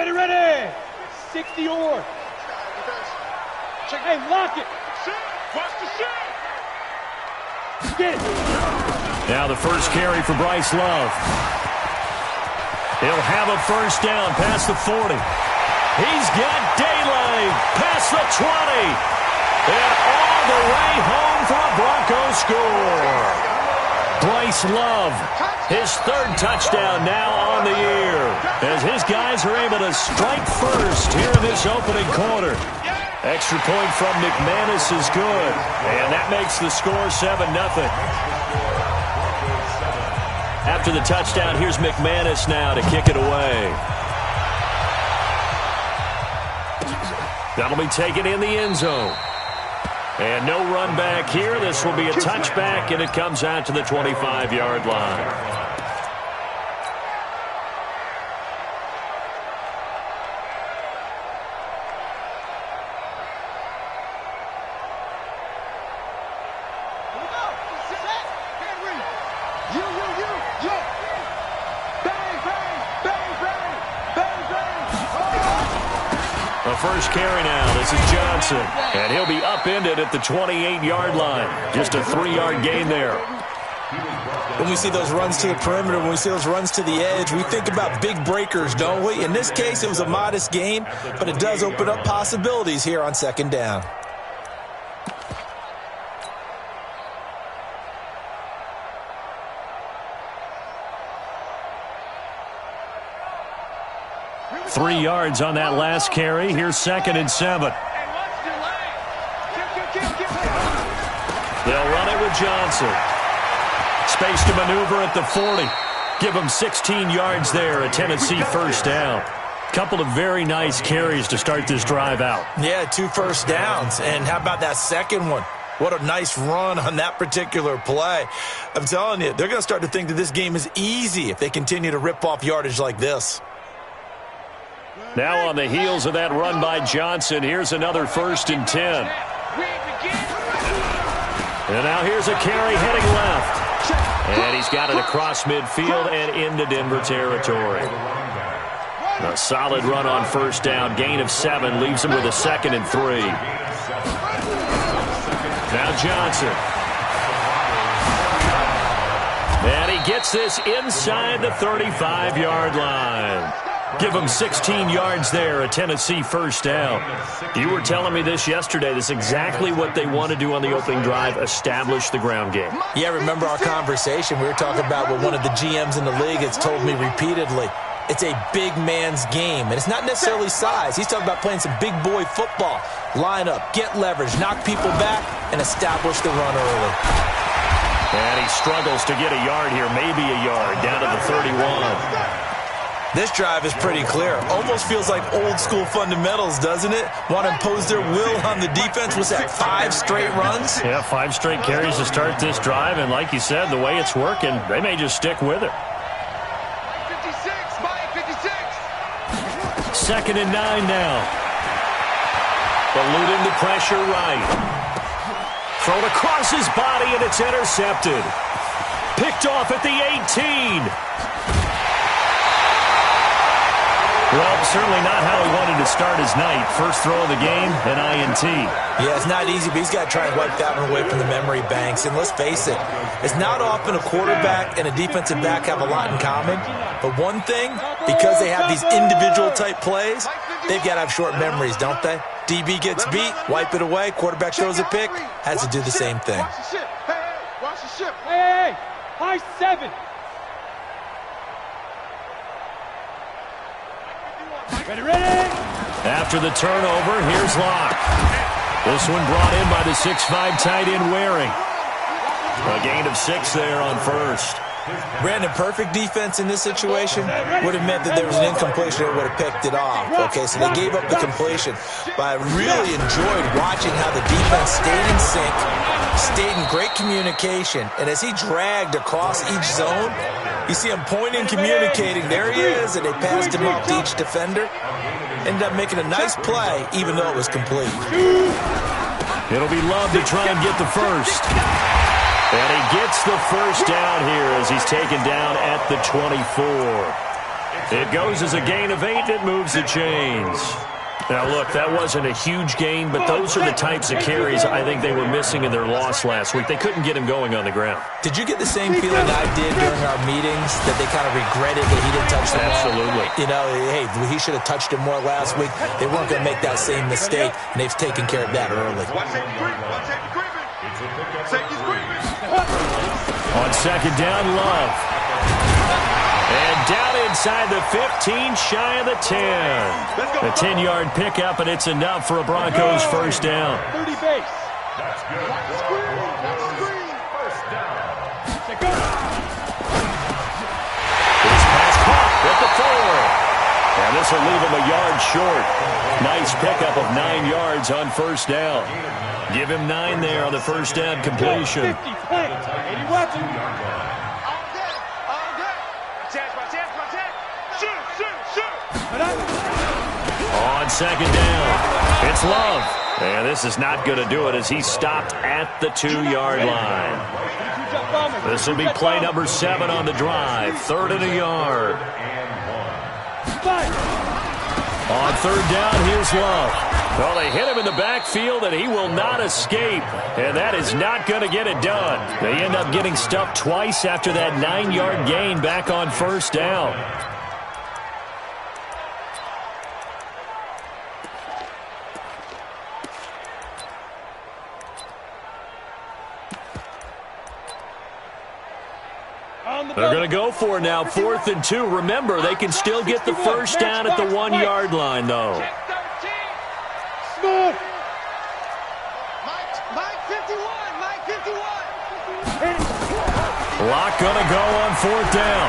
Ready, ready. 60 or. Hey, lock it. Watch the shot. Get it. Now the first carry for Bryce Love. He'll have a first down past the 40. He's got daylight past the 20. And all the way home for a Broncos score. Bryce Love, his third touchdown now on the year, as his guys are able to strike first here in this opening quarter. Extra point from McManus is good, and that makes the score 7-0. After the touchdown, here's McManus now to kick it away. That'll be taken in the end zone. And no run back here. This will be a touchback, and it comes out to the 25-yard line. First carry now. This is Johnson. And he'll be upended at the 28-yard line. Just a 3-yard gain there. When we see those runs to the perimeter, when we see those runs to the edge, we think about big breakers, don't we? In this case, it was a modest gain, but it does open up possibilities here on second down. Three yards on that last carry. Here's 2nd and 7. They'll run it with Johnson. Space to maneuver at the 40. Give him 16 yards there, a Tennessee first down. Couple of very nice carries to start this drive out. Yeah, 2 first downs. And how about that second one? What a nice run on that particular play. I'm telling you, they're going to start to think that this game is easy if they continue to rip off yardage like this. Now on the heels of that run by Johnson, here's another 1st and 10. And now here's a carry heading left. And he's got it across midfield and into Denver territory. A solid run on first down. Gain of 7 leaves him with a 2nd and 3. Now Johnson. And he gets this inside the 35-yard line. Give them 16 yards there, a Tennessee first down. You were telling me this yesterday. This is exactly what they want to do on the opening drive, establish the ground game. Yeah, remember our conversation. We were talking about what one of the GMs in the league has told me repeatedly. It's a big man's game, and it's not necessarily size. He's talking about playing some big boy football. Line up, get leverage, knock people back, and establish the run early. And he struggles to get a yard here, maybe a yard, down to the 31. This drive is pretty clear. Almost feels like old school fundamentals, doesn't it? Want to impose their will on the defense. Was that 5 straight runs? Yeah, 5 straight carries to start this drive. And like you said, the way it's working, they may just stick with it. 2nd and 9 now. Eluding the pressure right. Thrown across his body, and it's intercepted. Picked off at the 18. Well, certainly not how he wanted to start his night. First throw of the game, an INT. Yeah, it's not easy, but he's got to try and wipe that one away from the memory banks. And let's face it, it's not often a quarterback and a defensive back have a lot in common. But one thing, because they have these individual type plays, they've got to have short memories, don't they? DB gets beat, wipe it away. Quarterback throws a pick, has to do the same thing. Watch the ship. Hey, watch the ship. Hey, high 7. Ready, ready. After the turnover, here's Locke. This one brought in by the 6'5" tight end Waring. A gain of 6 there on first. Brandon, perfect defense in this situation would have meant that there was an incompletion that would have picked it off. Okay, so they gave up the completion. But I really enjoyed watching how the defense stayed in sync, stayed in great communication, and as he dragged across each zone, you see him pointing, communicating. There he is, and they passed him off to each defender. Ended up making a nice play, even though it was complete. It'll be Love to try and get the first. And he gets the first down here as he's taken down at the 24. It goes as a gain of 8. It moves the chains. Now, look, that wasn't a huge gain, but those are the types of carries I think they were missing in their loss last week. They couldn't get him going on the ground. Did you get the same feeling I did during our meetings, that they kind of regretted that he didn't touch the ball? Absolutely. You know, hey, he should have touched it more last week. They weren't going to make that same mistake, and they've taken care of that early. On second down, Love. And down inside the 15, shy of the 10. A 10-yard pickup, and it's enough for a Broncos first down. 30 base. That's good. First down. It's pass caught at the 4. And this will leave him a yard short. Nice pickup of 9 yards on first down. Give him 9 there on the first down completion. 50, 80 weapons. On second down, it's Love. And this is not going to do it as he's stopped at the 2-yard line. This will be play number 7 on the drive. 3rd and a yard. On third down, here's Love. Well, they hit him in the backfield, and he will not escape. And that is not going to get it done. They end up getting stuffed twice after that 9-yard gain back on first down. They're going to go for it now, 4th and 2. Remember, they can still get the first down at the 1-yard line, though. Smooth. Mike 51. Lock going to go on 4th down.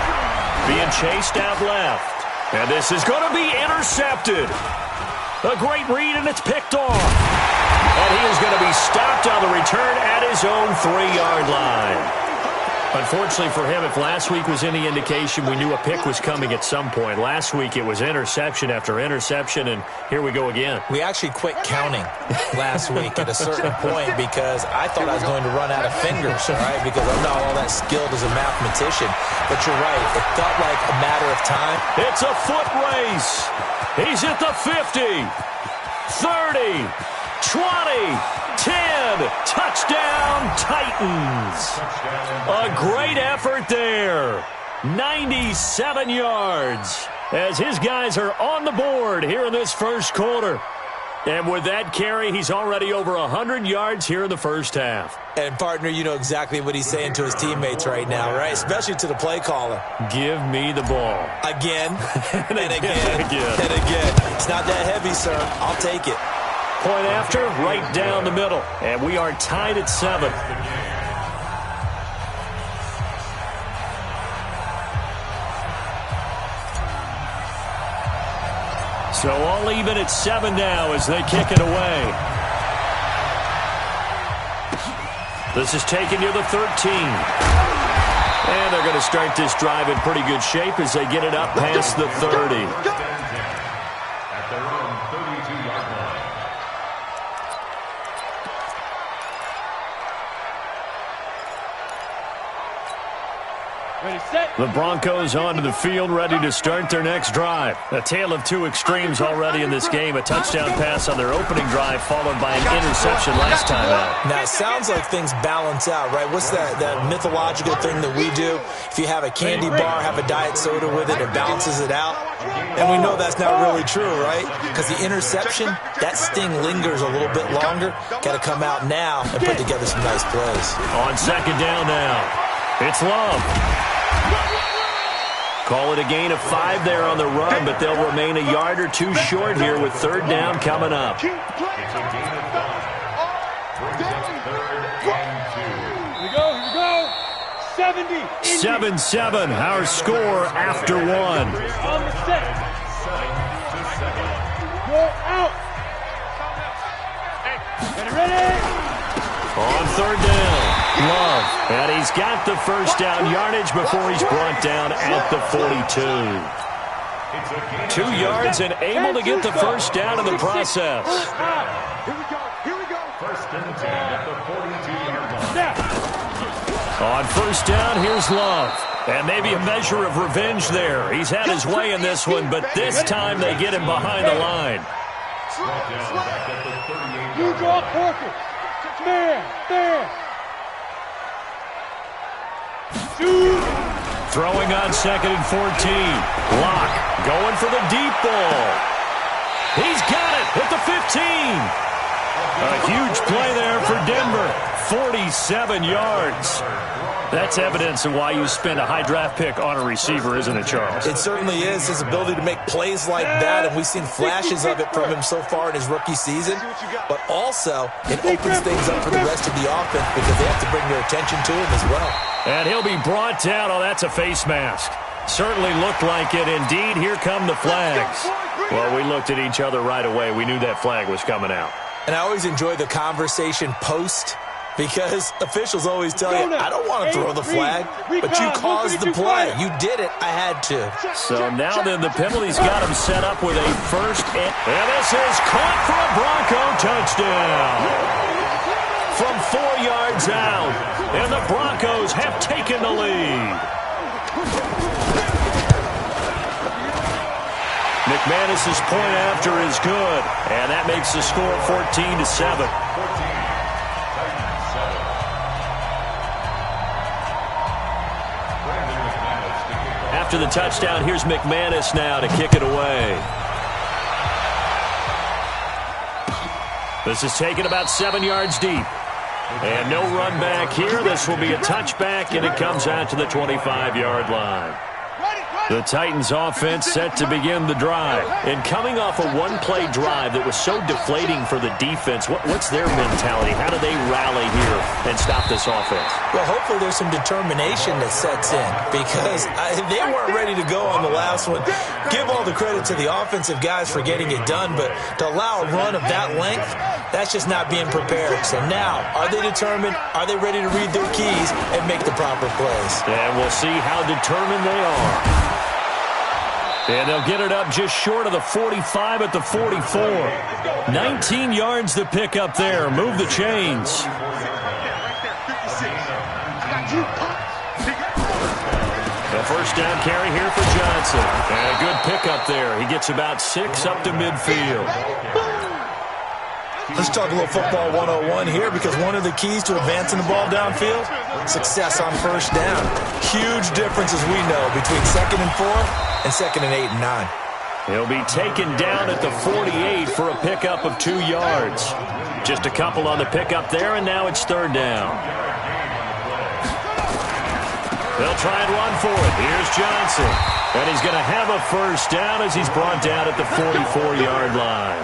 Being chased out left. And this is going to be intercepted. A great read, and it's picked off. And he is going to be stopped on the return at his own 3-yard line. Unfortunately for him, if last week was any indication, we knew a pick was coming at some point. Last week it was interception after interception, and here we go again. We actually quit counting last week at a certain point because I thought I was going to run out of fingers, all right, because I'm not all that skilled as a mathematician. But you're right, it felt like a matter of time. It's a foot race. He's at the 50, 30, 20, 10, touchdown Titans. A great effort there. 97 yards as his guys are on the board here in this first quarter. And with that carry, he's already over 100 yards here in the first half. And, partner, you know exactly what he's saying to his teammates right now, right? Especially to the play caller. Give me the ball. Again, and again. And again. It's not that heavy, sir. I'll take it. Point after, right down the middle. And we are tied at 7. So all even at 7 now as they kick it away. This is taken near the 13. And they're going to start this drive in pretty good shape as they get it up past the 30. At their own 32-yard line. Ready, set. The Broncos onto the field, ready to start their next drive. A tale of two extremes already in this game. A touchdown pass on their opening drive, followed by an interception last time out. Now, it sounds like things balance out, right? What's that mythological thing that we do? If you have a candy bar, have a diet soda with it, it balances it out. And we know that's not really true, right? Because the interception, that sting lingers a little bit longer. Got to come out now and put together some nice plays. On second down now, it's Love. Call it a gain of 5 there on the run, but they'll remain a yard or two short here with third down coming up. It's a gain of 5. Brings up 3rd and 2. Here we go. 70. 7-7, our score after 1. On the set. Go out. Ready. On third down, Love. And he's got the first down yardage before he's brought down at the 42. 2 yards and able to get the first down in the process. Here we go. 1st and 10 at the 42-yard line. On first down, here's Love. And maybe a measure of revenge there. He's had his way in this one, but this time they get him behind the line. You draw corker. Man. Shoot. Throwing on 2nd and 14. Locke going for the deep ball. He's got it at the 15. A huge play there for Denver. 47 yards. That's evidence of why you spend a high draft pick on a receiver, isn't it, Charles? It certainly is, his ability to make plays like that, and we've seen flashes of it from him so far in his rookie season. But also, it opens things up for the rest of the offense because they have to bring their attention to him as well. And he'll be brought down. Oh, that's a face mask. Certainly looked like it. Indeed, here come the flags. Well, we looked at each other right away. We knew that flag was coming out. And I always enjoy the conversation post, because officials always tell you, I don't want to throw the flag, but you caused the play. You did it. I had to. So now then the penalty's got him set up with a first. And this is caught for a Bronco touchdown. From 4 yards out. And the Broncos have taken the lead. McManus's point after is good. And that makes the score 14-7. After the touchdown, here's McManus now to kick it away. This is taken about 7 yards deep. And no run back here. This will be a touchback, and it comes out to the 25-yard line. The Titans offense set to begin the drive. And coming off a one-play drive that was so deflating for the defense, what's their mentality? How do they rally here and stop this offense? Well, hopefully there's some determination that sets in, because they weren't ready to go on the last one. Give all the credit to the offensive guys for getting it done, but to allow a run of that length, that's just not being prepared. So now, are they determined? Are they ready to read their keys and make the proper plays? And we'll see how determined they are. And they'll get it up just short of the 45 at the 44. 19 yards to pick up there. Move the chains. A first down carry here for Johnson. And a good pickup there. He gets about 6 up to midfield. Let's talk a little football 101 here, because one of the keys to advancing the ball downfield, success on first down. Huge difference, as we know, between 2nd and 4 and 2nd and 8 and 9. He'll be taken down at the 48 for a pickup of 2 yards. Just a couple on the pickup there, and now it's 3rd down. They'll try and run for it. Here's Johnson. And he's going to have a first down as he's brought down at the 44-yard line.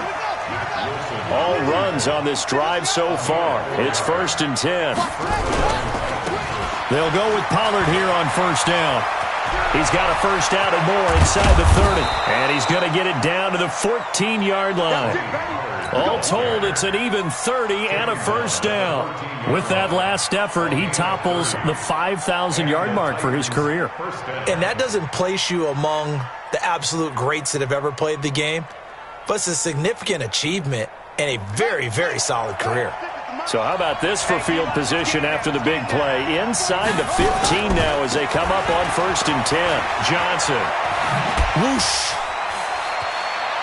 All runs on this drive so far. It's 1st and 10. They'll go with Pollard here on first down. He's got a first down and more inside the 30. And he's going to get it down to the 14-yard line. All told, it's an even 30 and a first down. With that last effort, he topples the 5,000-yard mark for his career. And that doesn't place you among the absolute greats that have ever played the game, but it's a significant achievement and a very, very solid career. So how about this for field position after the big play? Inside the 15 now as they come up on 1st and 10. Johnson. Whoosh.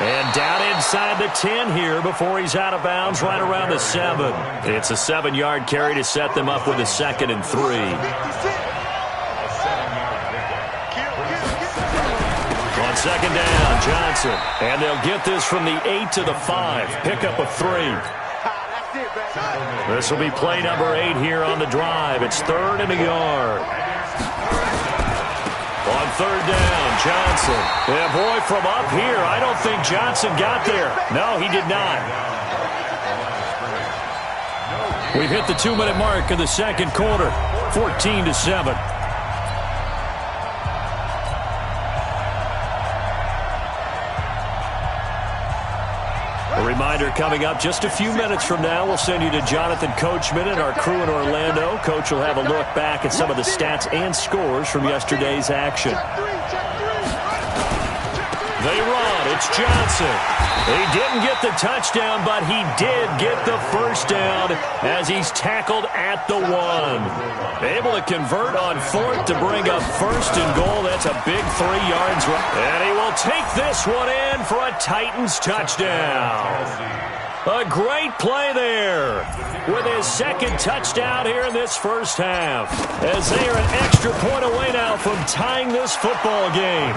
And down inside the 10 here before he's out of bounds right around the 7. It's a 7-yard carry to set them up with a 2nd and 3. On 2nd down, Johnson. And they'll get this from the 8 to the 5. Pickup of 3. This will be play number 8 here on the drive. It's 3rd and a yard. On 3rd down, Johnson. Yeah, boy, from up here, I don't think Johnson got there. No, he did not. We've hit the 2-minute mark of the 2nd quarter. 14-7. A reminder coming up just a few minutes from now, we'll send you to Jonathan Coachman and our crew in Orlando. Coach will have a look back at some of the stats and scores from yesterday's action. They run. It's Johnson. He didn't get the touchdown, but he did get the first down as he's tackled at the 1. Able to convert on 4th to bring up 1st and goal. That's a big 3 yards. And he will take this one in for a Titans touchdown. A great play there with his 2nd touchdown here in this first half, as they are an extra point away now from tying this football game.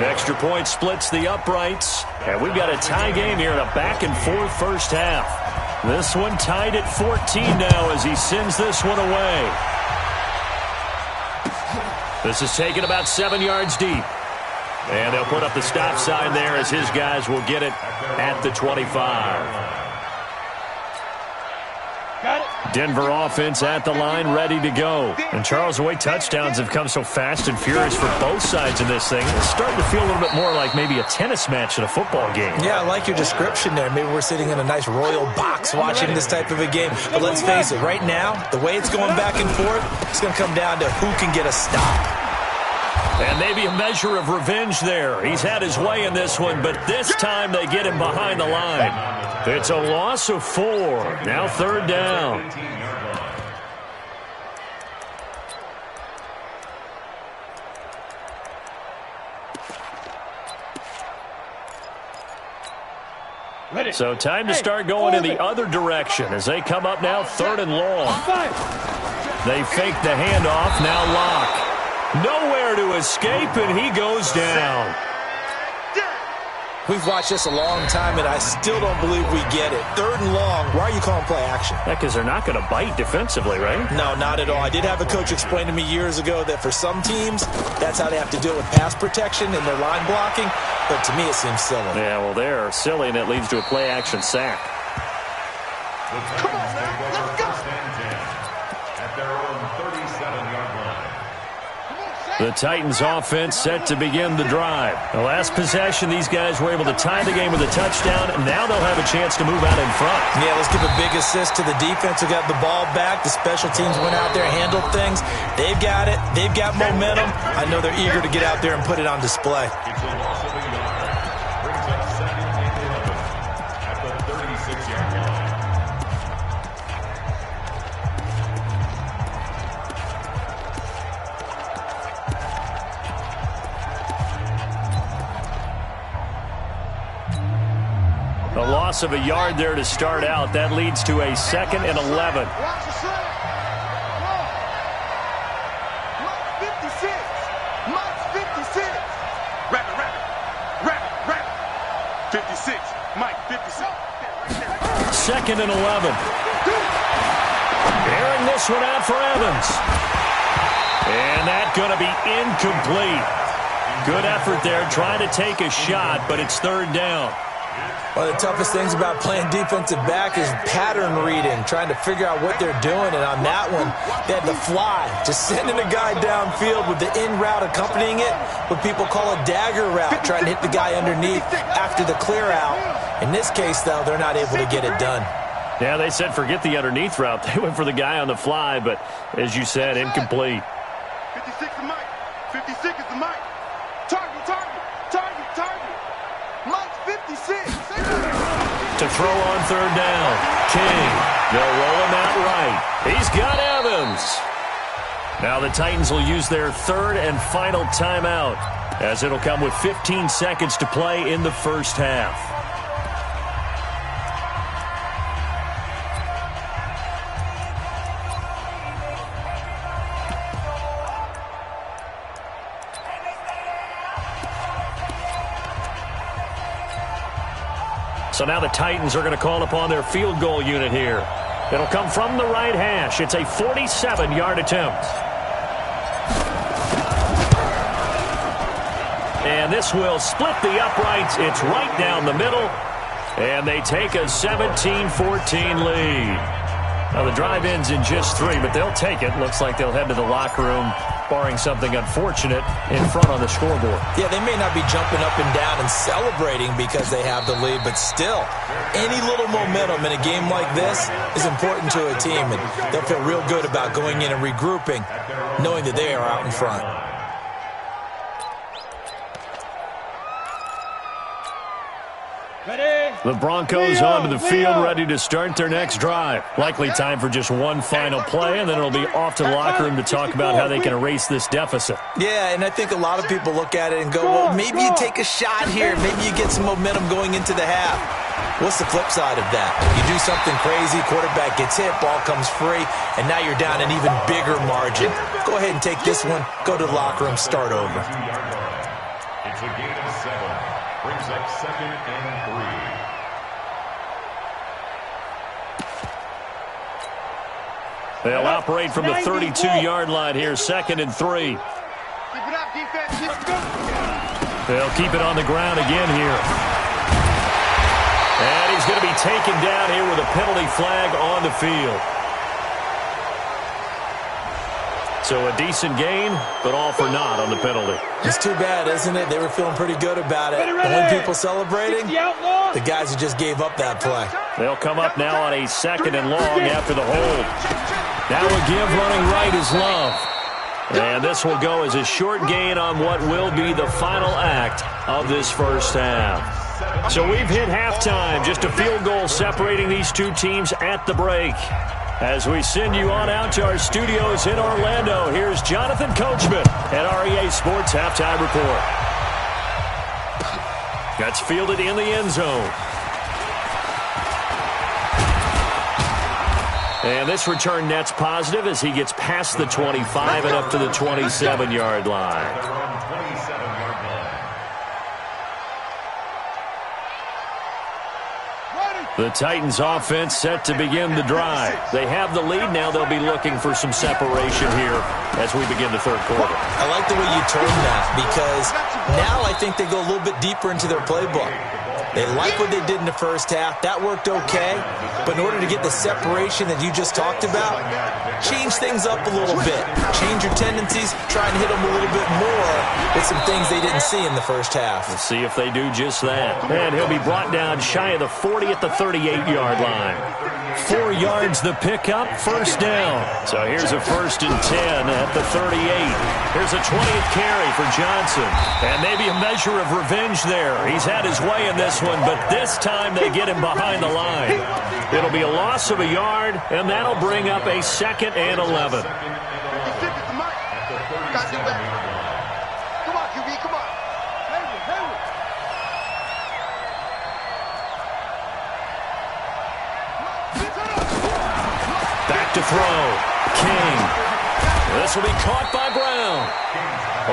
Extra point splits the uprights, and we've got a tie game here in a back-and-forth first half. This one tied at 14 now as he sends this one away. This is taken about 7 yards deep. And they'll put up the stop sign there as his guys will get it at the 25. Denver offense at the line, ready to go. And Charles, the way touchdowns have come so fast and furious for both sides in this thing, it's starting to feel a little bit more like maybe a tennis match in a football game. Yeah, I like your description there. Maybe we're sitting in a nice royal box watching this type of a game. But let's face it, right now, the way it's going back and forth, it's going to come down to who can get a stop. And maybe a measure of revenge there. He's had his way in this one, but this time they get him behind the line. It's a loss of 4. Now 3rd down. So time to start going in the other direction as they come up now 3rd and long. They fake the handoff, now Locke. Nowhere to escape, and he goes down. We've watched this a long time, and I still don't believe we get it. 3rd and long. Why are you calling play action? Because they're not going to bite defensively, right? No, not at all. I did have a coach explain to me years ago that for some teams, that's how they have to deal with pass protection and their line blocking. But to me, it seems silly. Yeah, well, they're silly, and it leads to a play action sack. Come on, man. Let's go. At their own 37-yard line. The Titans offense set to begin the drive. The last possession, these guys were able to tie the game with a touchdown, and now they'll have a chance to move out in front. Yeah, let's give a big assist to the defense who got the ball back. The special teams went out there, handled things. They've got it. They've got momentum. I know they're eager to get out there and put it on display. It's a loss of a yard. Brings up 2nd and 11 at the 36-yard line. A loss of a yard there to start out. That leads to a 2nd and 11. Watch the slip. Mike 56. Mike 56. Wrap it. 56. Mike 56. 2nd and 11. Airing this one out for Evans. And that's going to be incomplete. Good effort there trying to take a shot, but it's 3rd down. One of the toughest things about playing defensive back is pattern reading, trying to figure out what they're doing. And on that one, they had to fly, just sending a guy downfield with the in route accompanying it, what people call a dagger route, trying to hit the guy underneath after the clear out. In this case, though, they're not able to get it done. Yeah, they said forget the underneath route. They went for the guy on the fly, but as you said, incomplete. 56 is Mike. 56 is the Mike. Target. Mike 56. To throw on 3rd down. King. They'll roll him out right. He's got Evans. Now the Titans will use their 3rd and final timeout, as it'll come with 15 seconds to play in the first half. So now the Titans are going to call upon their field goal unit here. It'll come from the right hash. It's a 47-yard attempt. And this will split the uprights. It's right down the middle. And they take a 17-14 lead. Now the drive ends in just 3, but they'll take it. Looks like they'll head to the locker room, barring something unfortunate, in front on the scoreboard. Yeah, they may not be jumping up and down and celebrating because they have the lead, but still, any little momentum in a game like this is important to a team, and they'll feel real good about going in and regrouping, knowing that they are out in front. The Broncos onto the field, ready to start their next drive. Likely time for just one final play, and then it'll be off to the locker room to talk about how they can erase this deficit. Yeah, and I think a lot of people look at it and go, well, maybe you take a shot here. Maybe you get some momentum going into the half. What's the flip side of that? You do something crazy, quarterback gets hit, ball comes free, and now you're down an even bigger margin. Go ahead and take this one, go to the locker room, start over. It's a gain of 7. Brings up 2nd and 3. They'll operate from the 32-yard line here, 2nd and 3. Keep it up, defense. They'll keep it on the ground again here. And he's going to be taken down here with a penalty flag on the field. So a decent gain, but all for naught on the penalty. It's too bad, isn't it? They were feeling pretty good about it. The only people celebrating, the guys who just gave up that play. They'll come up now on a 2nd and long after the hold. Now a give running right is Love. And this will go as a short gain on what will be the final act of this first half. So we've hit halftime, just a field goal separating these two teams at the break. As we send you on out to our studios in Orlando, here's Jonathan Coachman at REA Sports Halftime Report. That's fielded in the end zone. And this return net's positive as he gets past the 25 and up to the 27-yard line. The Titans offense set to begin the drive. They have the lead now. They'll be looking for some separation here as we begin the third quarter. I like the way you term that because now I think they go a little bit deeper into their playbook. They like what they did in the first half. That worked okay. But in order to get the separation that you just talked about, change things up a little bit. Change your tendencies. Try and hit them a little bit more with some things they didn't see in the first half. Let's see if they do just that. And he'll be brought down shy of the 40 at the 38-yard line. 4 yards the pickup, first down. So here's a 1st and 10 at the 38. Here's a 20th carry for Johnson. And maybe a measure of revenge there. He's had his way in this one, but this time they get him behind the line. It'll be a loss of a yard, and that'll bring up a 2nd and 11. Back to throw. King. This will be caught by Brown.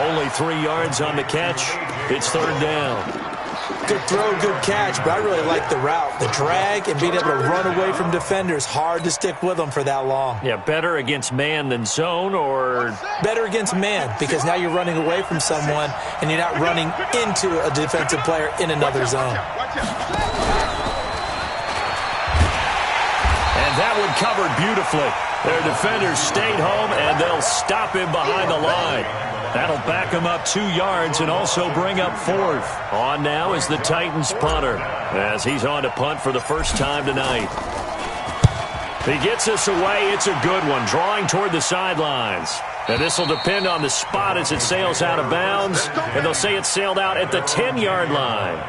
Only 3 yards on the catch. It's 3rd down. Good throw, good catch, but I really like the route. The drag and being able to run away from defenders, hard to stick with them for that long. Yeah, better against man than zone, or? Better against man, because now you're running away from someone and you're not running into a defensive player in another zone. And that one covered beautifully. Their defenders stayed home, and they'll stop him behind the line. That'll back him up 2 yards and also bring up 4th. On now is the Titans punter as he's on to punt for the first time tonight. He gets this away. It's a good one, drawing toward the sidelines. And this will depend on the spot as it sails out of bounds, and they'll say it sailed out at the 10-yard line.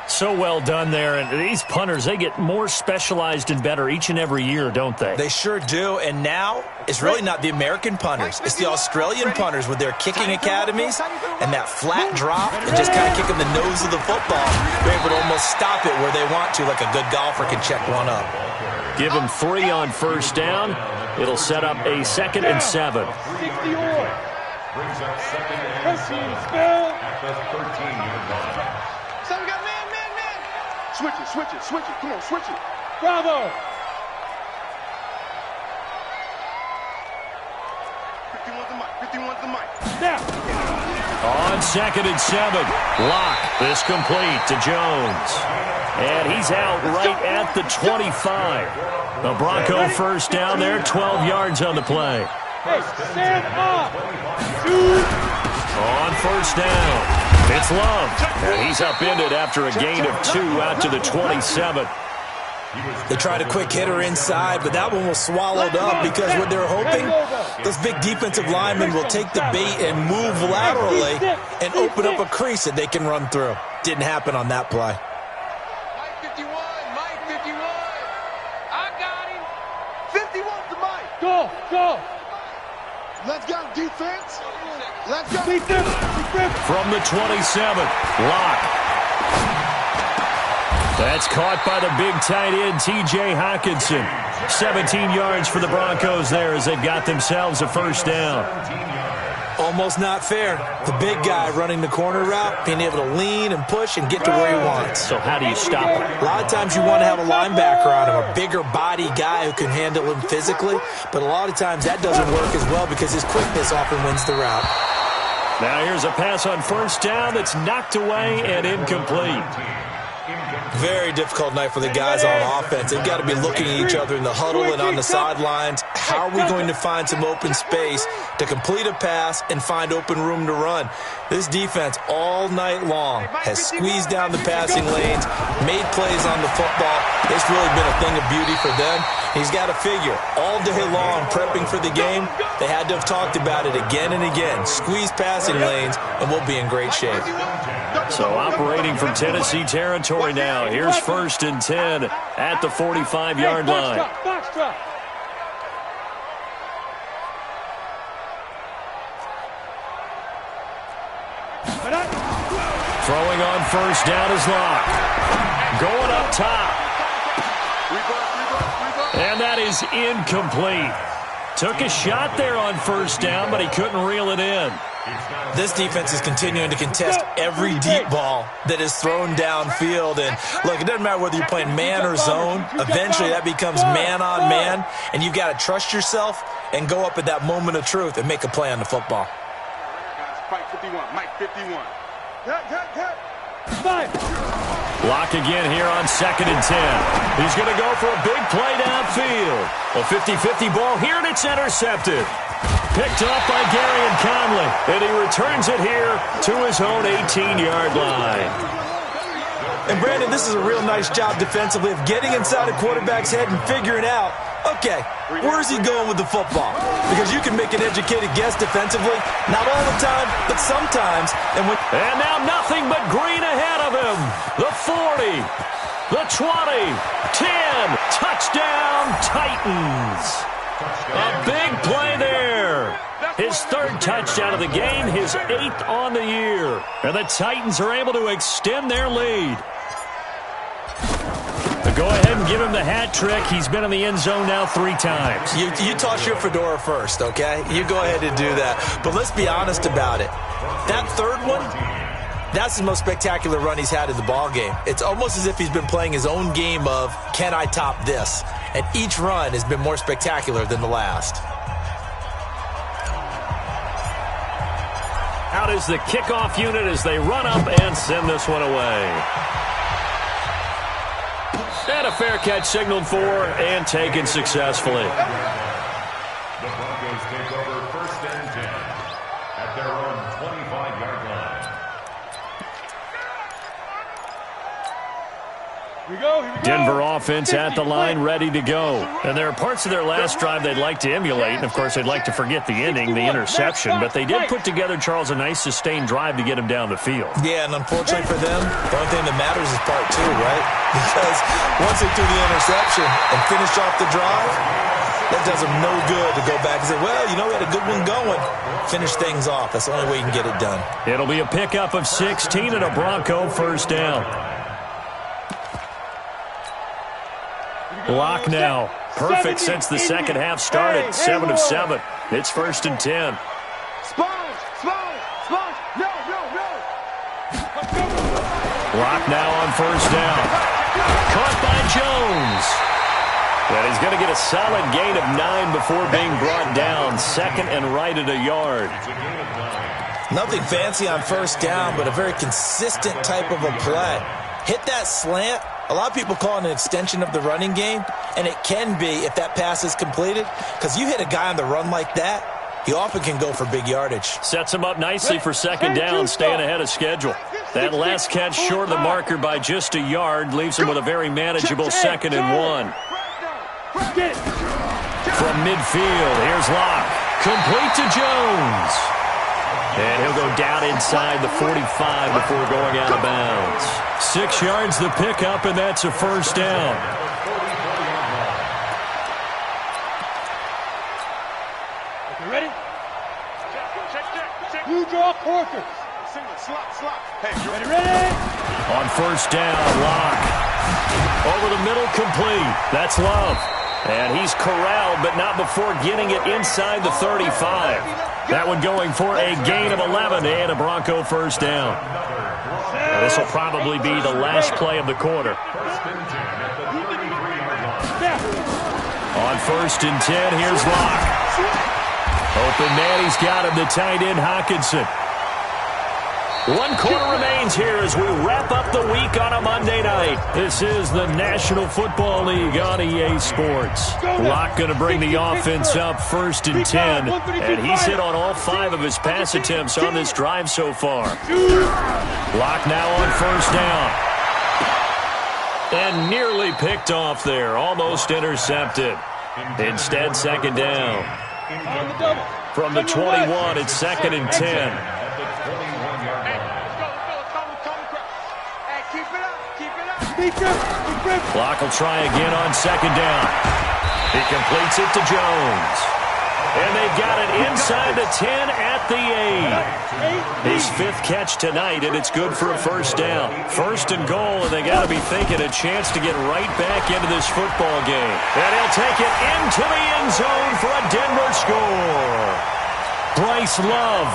So well done there, and these punters, they get more specialized and better each and every year, don't they? They sure do, and now it's really not the American punters. It's the Australian punters with their kicking academies and that flat drop and just kind of kicking the nose of the football. They're able to almost stop it where they want to, like a good golfer can check one up. Give them 3 on first down. It'll set up a 2nd and 7. Brings up 2nd and 7 at the 13-yard line. So we got man. Switch it. Come on, switch it. Bravo. 51's the mic. Now. On 2nd and 7. Lock. This complete to Jones. And he's out right at the 25. The Bronco first down there, 12 yards on the play. Hey, stand up. On first down. It's Love, and he's upended after a gain of 2 out to the 27. They tried a quick hitter inside, but that one was swallowed up because what they're hoping, those big defensive linemen will take the bait and move laterally and open up a crease that they can run through. Didn't happen on that play. He wants the mic. Go, go. Let's go, defense. Let's go. Defense. From the 27, Locke. That's caught by the big tight end, T.J. Hockenson. 17 yards for the Broncos there as they've got themselves a first down. Almost not fair. The big guy running the corner route, being able to lean and push and get to where he wants. So how do you stop him? A lot of times you want to have a linebacker on him, a bigger body guy who can handle him physically, but a lot of times that doesn't work as well because his quickness often wins the route. Now here's a pass on first down that's knocked away and incomplete. Very difficult night for the guys on offense. They've got to be looking at each other in the huddle and on the sidelines. How are we going to find some open space to complete a pass and find open room to run? This defense all night long has squeezed down the passing lanes, made plays on the football. It's really been a thing of beauty for them. He's got to figure, all day long prepping for the game, they had to have talked about it again and again. Squeeze passing lanes, and we'll be in great shape. So operating from Tennessee territory now. Here's 1st and 10 at the 45-yard line. Throwing on first down is Locke. Going up top. And that is incomplete. Took a shot there on first down, but he couldn't reel it in. This defense is continuing to contest every deep ball that is thrown downfield. And, look, it doesn't matter whether you're playing man or zone. Eventually, that becomes man-on-man, and you've got to trust yourself and go up at that moment of truth and make a play on the football. Mike 51, Mike 51. Locke again here on 2nd and 10. He's going to go for a big play downfield. A 50-50 ball here, and it's intercepted. Picked up by Gary and Conley, and he returns it here to his own 18-yard line. And, Brandon, this is a real nice job defensively of getting inside a quarterback's head and figuring out, okay, where's he going with the football? Because you can make an educated guess defensively, not all the time, but sometimes. And now nothing but green ahead of him. The 40, the 20, 10, touchdown Titans. A big play there. His 3rd touchdown of the game, his 8th on the year. And the Titans are able to extend their lead. Go ahead and give him the hat trick. He's been in the end zone now 3 times. You toss your fedora first, okay? You go ahead and do that. But let's be honest about it. That 3rd one, that's the most spectacular run he's had in the ballgame. It's almost as if he's been playing his own game of, can I top this? And each run has been more spectacular than the last. Out is the kickoff unit as they run up and send this one away. And a fair catch signaled for and taken successfully. The Broncos take over 1st and 10 at their own 25-yard line. Here we go. Denver offense at the line, ready to go. And there are parts of their last drive they'd like to emulate, and, of course, they'd like to forget the ending, the interception. But they did put together, Charles, a nice sustained drive to get him down the field. Yeah, and unfortunately for them, the only thing that matters is part 2, right? Because once they do the interception and finish off the drive, that does them no good to go back and say, well, you know, we had a good one going. Finish things off. That's the only way you can get it done. It'll be a pickup of 16 and a Bronco first down. Locke now. Perfect since the second half started. 7 of 7. It's 1st and 10. Sponge. No. Locke now on first down. Caught by Jones. And he's going to get a solid gain of 9 before being brought down. 2nd and right at a yard. Nothing fancy on first down, but a very consistent type of a play. Hit that slant. A lot of people call it an extension of the running game, and it can be if that pass is completed, because you hit a guy on the run like that, he often can go for big yardage. Sets him up nicely for 2nd down, staying ahead of schedule. That last catch short of the marker by just a yard leaves him with a very manageable 2nd and 1. From midfield, here's Locke. Complete to Jones. And he'll go down inside the 45 before going out of bounds. 6 yards the pickup, and that's a first down. You draw quarters. Slot. Hey, ready? On first down, Locke. Over the middle, complete. That's Love. And he's corralled, but not before getting it inside the 35. That one going for a gain of 11 and a Bronco first down. Now, this will probably be the last play of the quarter. On first and 10, here's Locke. Open man, he's got him, the tight end Hockenson. 1 quarter remains here as we wrap up the week on a Monday night. This is the National Football League on EA Sports. Locke going to bring the offense up first and 10, and he's hit on all 5 of his pass attempts on this drive so far. Locke now on first down. And nearly picked off there, almost intercepted. Instead, second down. From the 21, it's second and 10. Locke will try again on second down. He completes it to Jones. And they've got it inside the 10 at the 8. His 5th catch tonight, and it's good for a first down. First and goal, and they got to be thinking a chance to get right back into this football game. And he'll take it into the end zone for a Denver score. Bryce Love,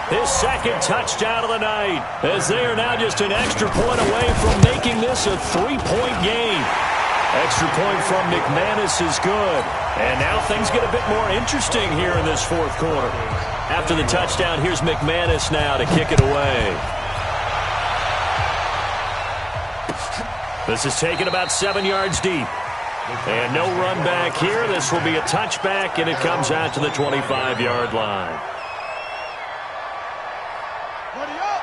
his 2nd touchdown of the night, as they are now just an extra point away from making this a 3-point game. Extra point from McManus is good. And now things get a bit more interesting here in this 4th quarter. After the touchdown, here's McManus now to kick it away. This is taken about 7 yards deep. And no run back here. This will be a touchback, and it comes out to the 25-yard line.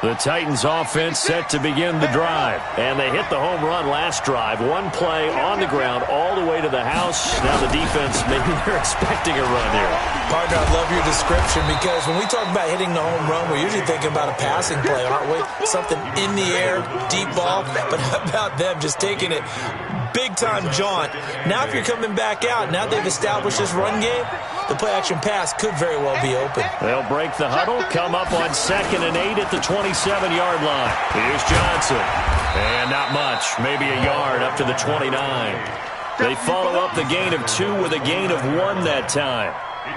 The Titans offense set to begin the drive. And they hit the home run last drive. 1 play on the ground all the way to the house. Now the defense, maybe they're expecting a run here. Partner, I love your description because when we talk about hitting the home run, we're usually thinking about a passing play, aren't we? Something in the air, deep ball. But how about them just taking it big-time jaunt? Now if you're coming back out, now they've established this run game, the play-action pass could very well be open. They'll break the huddle, come up on 2nd and 8 at the 27-yard line. Here's Johnson. And not much, maybe a yard up to the 29. They follow up the gain of 2 with a gain of 1 that time.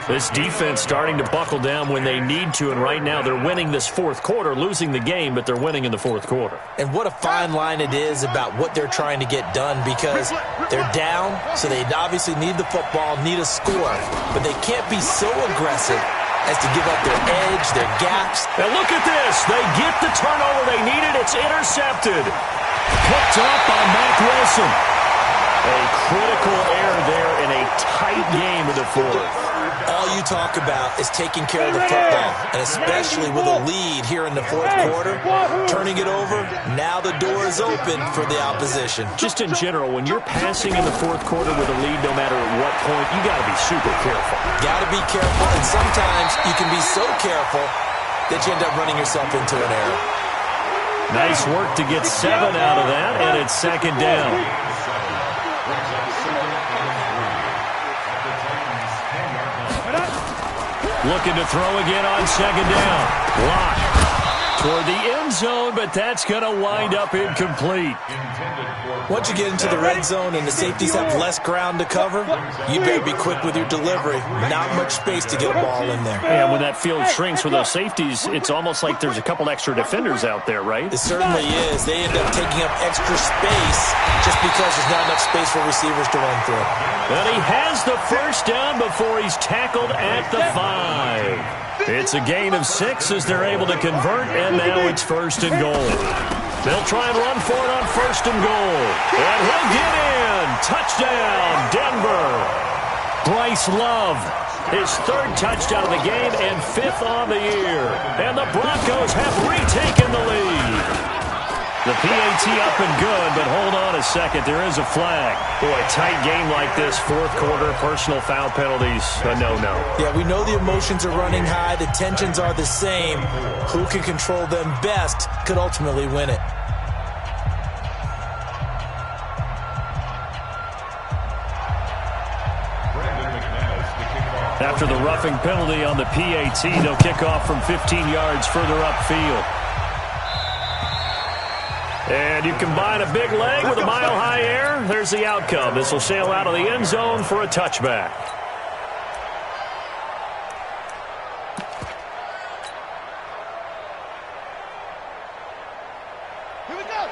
This defense starting to buckle down when they need to, and right now they're winning this 4th quarter, losing the game, but they're winning in the 4th quarter. And what a fine line it is about what they're trying to get done, because they're down, so they obviously need the football, need a score, but they can't be so aggressive as to give up their edge, their gaps. And look at this. They get the turnover they needed. It's intercepted. Picked up by Mack Wilson. A critical error there in a tight game of the 4th. All you talk about is taking care of the football, and especially with a lead here in the 4th quarter, turning it over, now the door is open for the opposition. Just in general, when you're passing in the 4th quarter with a lead, no matter at what point, you got to be super careful. Got to be careful, and sometimes you can be so careful that you end up running yourself into an error. Nice work to get 7 out of that, and it's 2nd down. Looking to throw again on 2nd down. Locke toward the end zone, but that's going to wind up incomplete. Once you get into the red zone and the safeties have less ground to cover, you better be quick with your delivery. Not much space to get a ball in there. And when that field shrinks with those safeties, it's almost like there's a couple extra defenders out there, right? It certainly is. They end up taking up extra space just because there's not enough space for receivers to run through. And he has the first down before he's tackled at the 5. It's a gain of 6 as they're able to convert, and now it's 1st and goal. They'll try and run for it on 1st and goal. And he'll get in. Touchdown, Denver. Bryce Love, his 3rd touchdown of the game and 5th on the year. And the Broncos have retaken the lead. The PAT up and good, but hold on a second. There is a flag. Boy, a tight game like this, 4th quarter, personal foul penalties, a no-no. Yeah, we know the emotions are running high. The tensions are the same. Who can control them best could ultimately win it. After the roughing penalty on the PAT, they'll kick off from 15 yards further upfield. And you combine a big leg with a mile-high air, there's the outcome. This will sail out of the end zone for a touchback.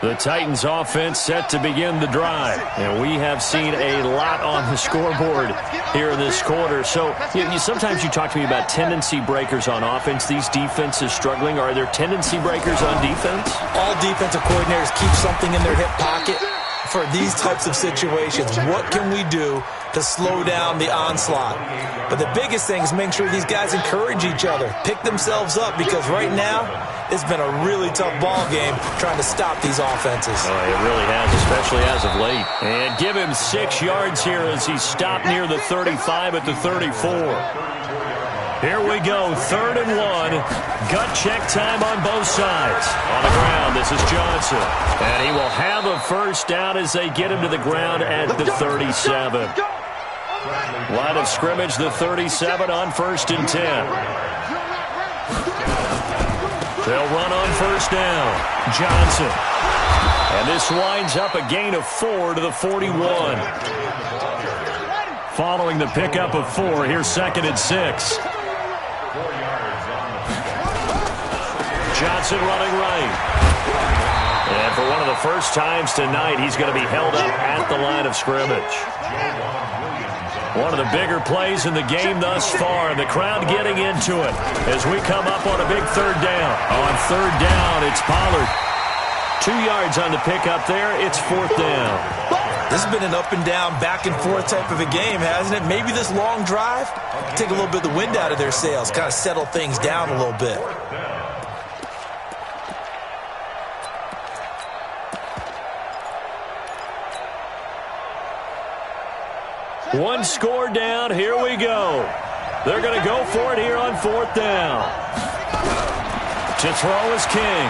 The Titans offense set to begin the drive. And we have seen a lot on the scoreboard here in this quarter. So sometimes you talk to me about tendency breakers on offense. These defenses struggling. Are there tendency breakers on defense? All defensive coordinators keep something in their hip pocket for these types of situations. What can we do to slow down the onslaught? But the biggest thing is making sure these guys encourage each other, pick themselves up, because right now it's been a really tough ball game trying to stop these offenses. Oh, it really has, especially as of late. And give him 6 yards here as he stopped near the 35 at the 34. Here we go, 3rd and 1. Gut check time on both sides. On the ground, this is Johnson. And he will have a first down as they get him to the ground at the 37. Line of scrimmage, the 37 on 1st and 10. They'll run on first down. Johnson. And this winds up a gain of 4 to the 41. Following the pickup of 4, here's 2nd and 6. Johnson running right. And for one of the first times tonight, he's going to be held up at the line of scrimmage. One of the bigger plays in the game thus far, and the crowd getting into it as we come up on a big 3rd down. On 3rd down, it's Pollard. 2 yards on the pickup there. It's 4th down. This has been an up and down, back and forth type of a game, hasn't it? Maybe this long drive take a little bit of the wind out of their sails, kind of settle things down a little bit. One score down. Here we go. They're going to go for it here on 4th down. To throw is King.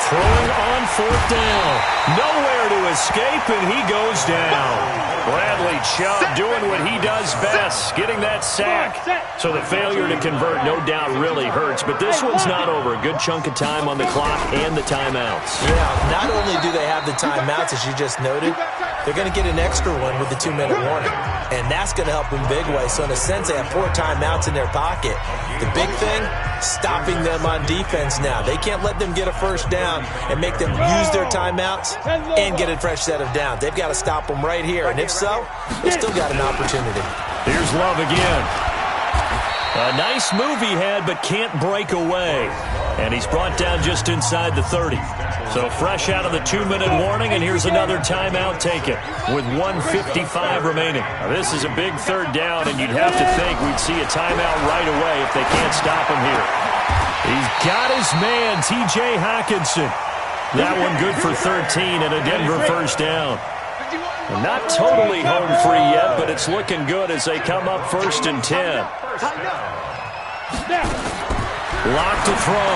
Throwing on 4th down. Nowhere to escape, and he goes down. Bradley Chubb doing what he does best, getting that sack. So the failure to convert, no doubt, really hurts. But this one's not over. A good chunk of time on the clock and the timeouts. Yeah, not only do they have the timeouts, as you just noted, they're going to get an extra one with the 2-minute warning. And that's going to help in big way. So in a sense, they have 4 timeouts in their pocket. The big thing, stopping them on defense now. They can't let them get a first down and make them use their timeouts and get a fresh set of downs. They've got to stop them right here. And if so, they've still got an opportunity. Here's Love again. A nice move he had, but can't break away. And he's brought down just inside the 30. So fresh out of the 2-minute warning, and here's another timeout taken with 1:55 remaining. Now, this is a big 3rd down, and you'd have to think we'd see a timeout right away if they can't stop him here. He's got his man, T.J. Hockenson. That one good for 13 and a Denver first down. Not totally home free yet, but it's looking good as they come up 1st and 10. Lock to throw.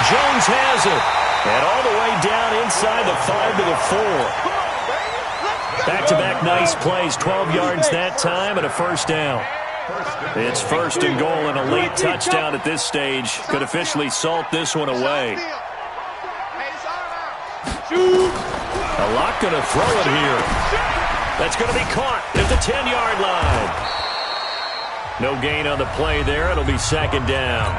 Jones has it. And all the way down inside the 5 to the 4. Back-to-back nice plays. 12 yards that time and a first down. It's 1st and goal and a late touchdown at this stage. Could officially salt this one away. A Lock going to throw it here. That's going to be caught at the 10-yard line. No gain on the play there. It'll be 2nd down.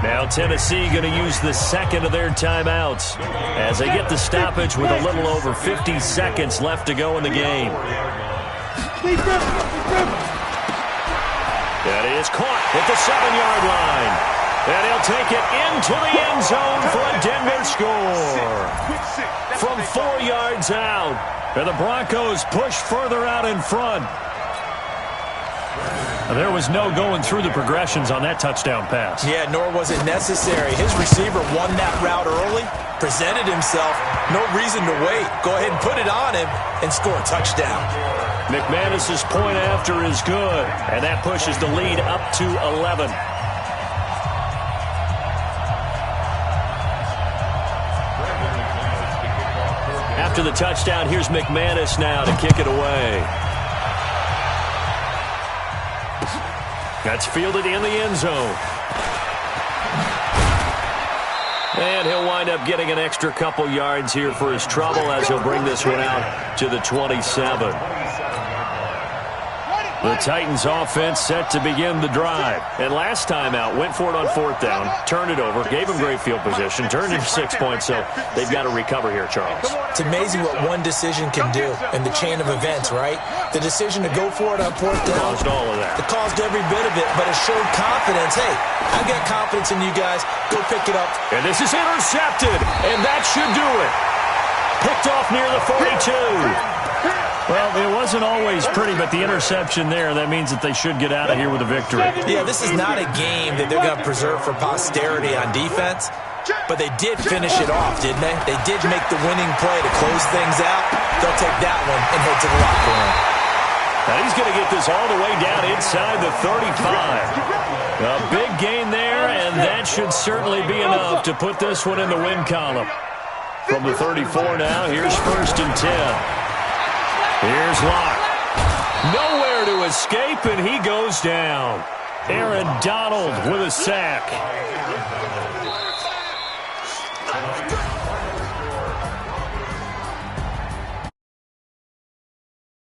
Now Tennessee going to use the 2nd of their timeouts as they get the stoppage with a little over 50 seconds left to go in the game. That is caught at the 7-yard line. And he'll take it into the end zone for a Denver score. From 4 yards out. And the Broncos push further out in front. There was no going through the progressions on that touchdown pass. Yeah, nor was it necessary. His receiver won that route early, presented himself, no reason to wait. Go ahead and put it on him and score a touchdown. McManus's point after is good, and that pushes the lead up to 11. After the touchdown, here's McManus now to kick it away. That's fielded in the end zone. And he'll wind up getting an extra couple yards here for his trouble as he'll bring this one out to the 27. The Titans offense set to begin the drive. And last time out, went for it on 4th down, turned it over, gave him great field position, turned it for 6 points, so they've got to recover here, Charles. It's amazing what one decision can do in the chain of events, right? The decision to go for it on 4th down. Caused all of that. It caused every bit of it, but it showed confidence. Hey, I've got confidence in you guys. Go pick it up. And this is intercepted, and that should do it. Picked off near the 42. Well, it wasn't always pretty, but the interception there, that means that they should get out of here with a victory. Yeah, this is not a game that they're going to preserve for posterity on defense, but they did finish it off, didn't they? They did make the winning play to close things out. They'll take that one and head to the locker room. Now he's going to get this all the way down inside the 35. A big gain there, and that should certainly be enough to put this one in the win column. From the 34 now, here's 1st and 10. Here's Locke. Nowhere to escape, and he goes down. Aaron Donald with a sack.